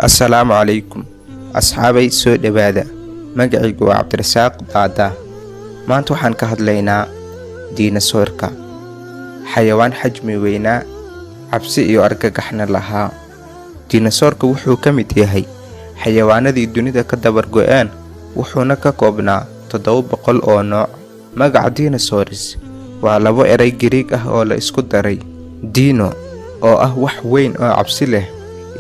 السلام عليكم أصحابي سو دبادة مقعيق وعبد الرساق دادا ما انتو حان كهدلينا ديناصوركا حيوان حجمي وينا عبسي iyo argagaxna lahaa dinosaurka wuxuu ka mid yahay xayawaanadii dunida ka dabar go'aan wuxuuna ka koobnaa 700 oo nooc magaca dinosaurs waa labo eray Greek ah oo la isku daray dino oo ah wax weyn oo cabsi leh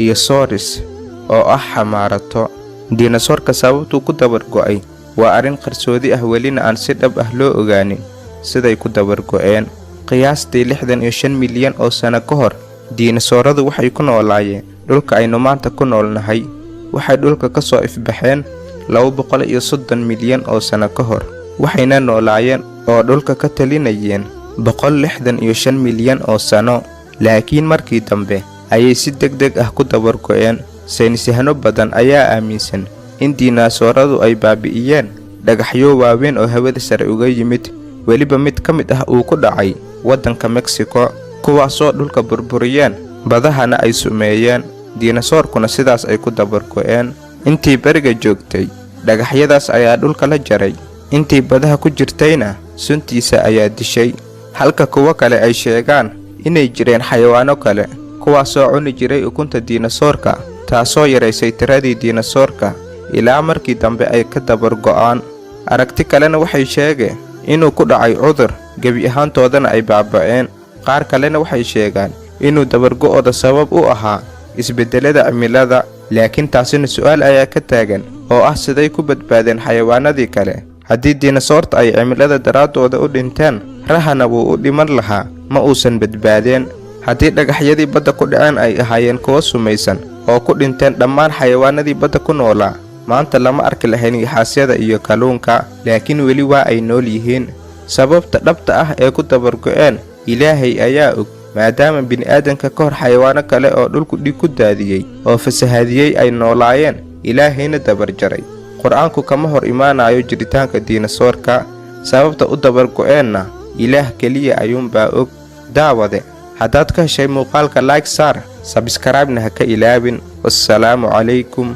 iyo saurus oo ah xamaarato dinosaurka sababtu ku dabar go'ay waa arin qarsoodi ah welina aan si dhab ah loo ogaanin siday ku dabar go'een qiyaastii 65 milyan oo sano ka hor dinosauradu waxay ku noolaayeen dhulka aynu maanta ku noolnahay waxay dhulka ka soo ifbaxeen 230 milyan oo sano ka hor waxayna noolaayeen oo dhulka ka talinayeen 165 milyan oo sano laakiin markii dambe ayay si degdeg ah ku dabar go'een saynisyahano badan ayaa aaminsan in dinosauradu ay baabi'iyeen dhagaxyo waaweyn oo hawada sare uga yimid weliba mid ka mid ah uu ku dhacay waddanka Mexico kuwaasoo dhulka burburiyeen badahana ay sumeeyeen dinosaurkuna sidaas ay ku dabar go'een intii bariga joogtay dhagaxyadaas ayaa dhulka la jaray intii badaha ku jirtayna suntiisa ayaa dishay halka kuwa kale ay sheegaan inay jireen xayawaano kale kuwaasoo cuni jiray ukunta dinosaurka taasoo yareysay tiradii dinosaurka ilaa markii dambe ay ka dabar go'aan aragti kalena waxay sheegeen inuu ku dhacay cudur gabi ahaantoodana ay baaba'een qaar kalena waxay sheegaan inuu dabar go'ooda sabab u ahaa isbedelada cimilada laakiin taasina su'aal ayaa ka taagan oo ah siday ku badbaadeen xayawaanadii kale haddii dinosaurta ay cimilada daraadooda u dhinteen rahana wuu u dhiman lahaa ma uusan badbaadeen haddii dhagaxyadii badda ku dhaceen ay ahaayeen kuwa sumaysan oo ku dhinteen dhammaan xayawaanadii badda ku noolaa maanta lama arki lahayn yaxaasyada iyo kalluunka laakiin weli waa ay nool yihiin sababta dhabta ah ee ku dabar go'een ilaahay ayaa og maadaama bini'aadanka ka hor xayawaano kale oo dhulku dhig ku daadiyey oo fasahaadiyey ay noolaayeen ilaahayna dabar jaray qur'aanku kama hor imaanayo jiritaanka dinosaurka sababta u dabar go'eenna ilaah keliya ayuunbaa og daawade haddaad ka heshay muuqaalka like saar subscribe-na ha ka ilaabin wassalaamu calaykum